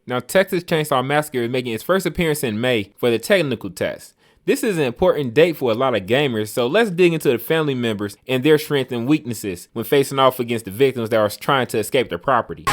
Now, Texas Chainsaw Massacre is making its first appearance in May for the technical test. This is an important date for a lot of gamers, so let's dig into the family members and their strengths and weaknesses when facing off against the victims that are trying to escape their property.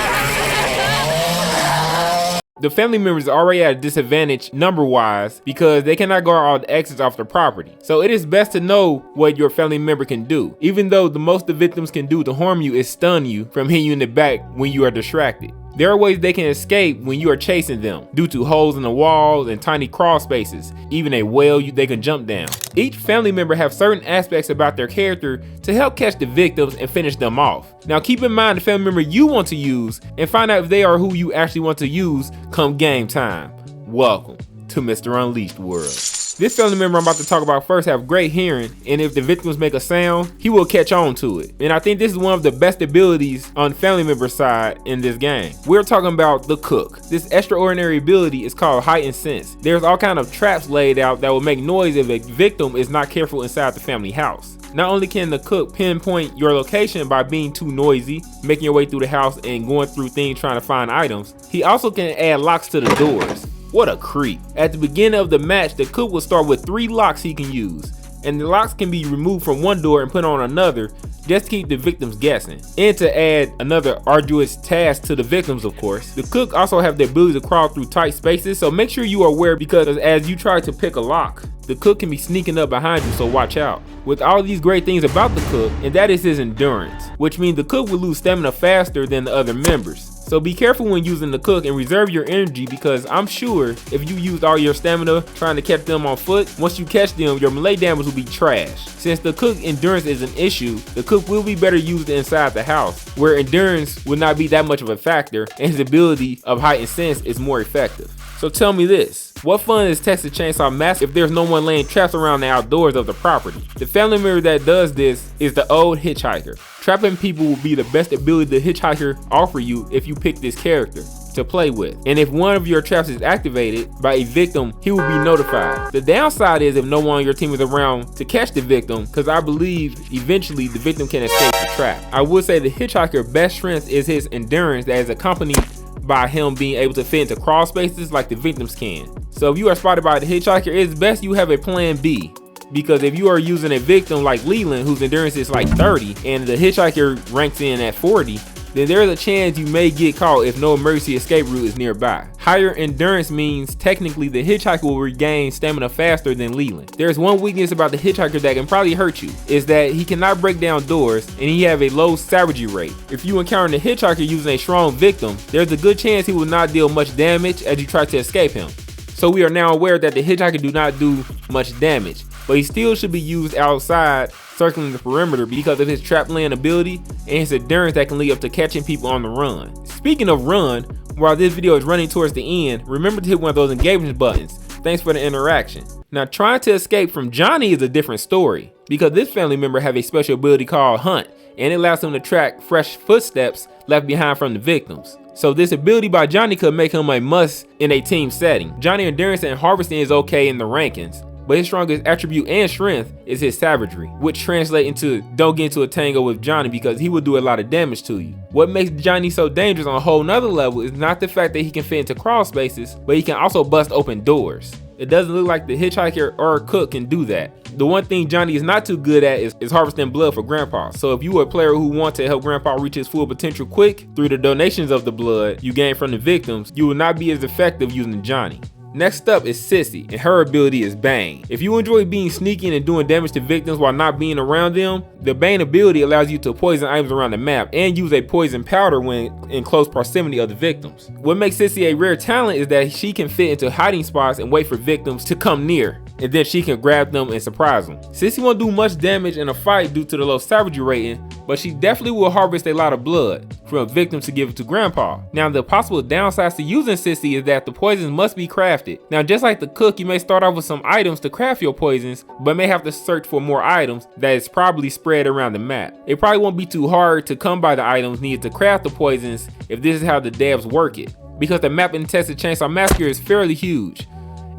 The family members are already at a disadvantage number-wise because they cannot guard all the exits off their property. So it is best to know what your family member can do, even though the most the victims can do to harm you is stun you from hitting you in the back when you are distracted. There are ways they can escape when you are chasing them, due to holes in the walls and tiny crawl spaces, even a well they can jump down. Each family member have certain aspects about their character to help catch the victims and finish them off. Now keep in mind the family member you want to use and find out if they are who you actually want to use come game time. Welcome to Mr. Unleashed World. This family member I'm about to talk about first have great hearing, and if the victims make a sound, he will catch on to it. And I think this is one of the best abilities on the family member side in this game. We're talking about the cook. This extraordinary ability is called heightened sense. There's all kind of traps laid out that will make noise if a victim is not careful inside the family house. Not only can the cook pinpoint your location by being too noisy, making your way through the house and going through things trying to find items, he also can add locks to the doors. What a creep. At the beginning of the match, the cook will start with 3 locks he can use, and the locks can be removed from one door and put on another just to keep the victims guessing, and to add another arduous task to the victims, of course. The cook also have the ability to crawl through tight spaces, so make sure you are aware because as you try to pick a lock, the cook can be sneaking up behind you, so watch out. With all these great things about the cook, and that is his endurance, which means the cook will lose stamina faster than the other members. So be careful when using the cook and reserve your energy, because I'm sure if you used all your stamina trying to catch them on foot, once you catch them, your melee damage will be trash. Since the cook endurance is an issue, the cook will be better used inside the house, where endurance will not be that much of a factor and his ability of heightened sense is more effective. So tell me this, what fun is Texas Chainsaw Massacre if there's no one laying traps around the outdoors of the property? The family member that does this is the old hitchhiker. Trapping people will be the best ability the hitchhiker offer you if you pick this character to play with. And if one of your traps is activated by a victim, he will be notified. The downside is if no one on your team is around to catch the victim, because I believe eventually the victim can escape the trap. I would say the hitchhiker's best strength is his endurance that is accompanied by him being able to fit into crawl spaces like the victims can. So if you are spotted by the hitchhiker, it's best you have a plan B. Because if you are using a victim like Leland, whose endurance is like 30, and the hitchhiker ranks in at 40, then there's a chance you may get caught if no emergency escape route is nearby. Higher endurance means technically the hitchhiker will regain stamina faster than Leland. There's one weakness about the hitchhiker that can probably hurt you, is that he cannot break down doors and he have a low savagery rate. If you encounter the hitchhiker using a strong victim, there's a good chance he will not deal much damage as you try to escape him. So we are now aware that the hitchhiker do not do much damage, but he still should be used outside circling the perimeter because of his trap laying ability and his endurance that can lead up to catching people on the run. Speaking of run, while this video is running towards the end, remember to hit one of those engagement buttons. Thanks for the interaction. Now trying to escape from Johnny is a different story, because this family member have a special ability called Hunt, and it allows him to track fresh footsteps left behind from the victims. So this ability by Johnny could make him a must in a team setting. Johnny endurance and harvesting is okay in the rankings, but his strongest attribute and strength is his savagery, which translate into don't get into a tango with Johnny because he will do a lot of damage to you. What makes Johnny so dangerous on a whole nother level is not the fact that he can fit into crawl spaces, but he can also bust open doors. It doesn't look like the hitchhiker or cook can do that. The one thing Johnny is not too good at is harvesting blood for Grandpa. So if you are a player who wants to help Grandpa reach his full potential quick through the donations of the blood you gain from the victims, you will not be as effective using Johnny. Next up is Sissy, and her ability is Bane. If you enjoy being sneaky and doing damage to victims while not being around them, the Bane ability allows you to poison items around the map and use a poison powder when in close proximity of the victims. What makes Sissy a rare talent is that she can fit into hiding spots and wait for victims to come near, and then she can grab them and surprise them. Sissy won't do much damage in a fight due to the low savagery rating, but she definitely will harvest a lot of blood from a victim to give it to Grandpa. Now the possible downsides to using Sissy is that the poisons must be crafted. Now just like the cook, you may start off with some items to craft your poisons, but may have to search for more items that is probably spread around the map. It probably won't be too hard to come by the items needed to craft the poisons if this is how the devs work it, because the map in Texas Chainsaw Massacre is fairly huge,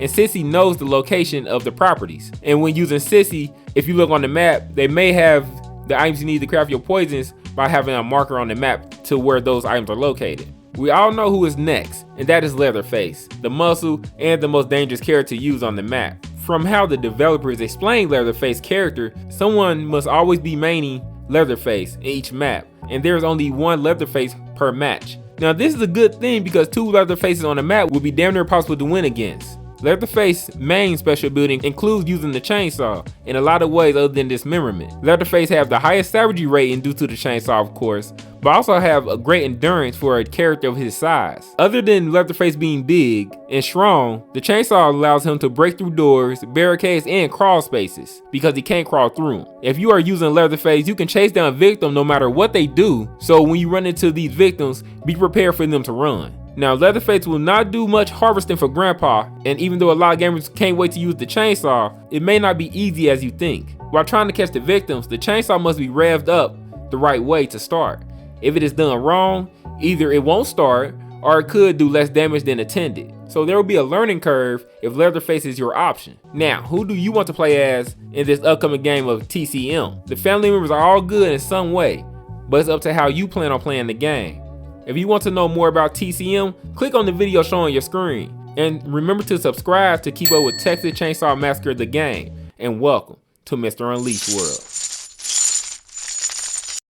and Sissy knows the location of the properties. And when using Sissy, if you look on the map, they may have the items you need to craft your poisons by having a marker on the map to where those items are located. We all know who is next, and that is Leatherface, the muscle and the most dangerous character to use on the map. From how the developers explain Leatherface's character, someone must always be maining Leatherface in each map, and there is only one Leatherface per match. Now this is a good thing because 2 Leatherfaces on the map will be damn near impossible to win against. Leatherface's main special ability includes using the chainsaw in a lot of ways other than dismemberment. Leatherface has the highest savagery rating due to the chainsaw, of course, but also have a great endurance for a character of his size. Other than Leatherface being big and strong, the chainsaw allows him to break through doors, barricades, and crawl spaces because he can't crawl through them. If you are using Leatherface, you can chase down a victim no matter what they do, so when you run into these victims, be prepared for them to run. Now Leatherface will not do much harvesting for Grandpa, and even though a lot of gamers can't wait to use the chainsaw, it may not be easy as you think. While trying to catch the victims, the chainsaw must be revved up the right way to start. If it is done wrong, either it won't start, or it could do less damage than intended. So there will be a learning curve if Leatherface is your option. Now, who do you want to play as in this upcoming game of TCM? The family members are all good in some way, but it's up to how you plan on playing the game. If you want to know more about TCM, click on the video showing your screen. And remember to subscribe to keep up with Texas Chainsaw Massacre the game. And welcome to Mr. Unleashed World.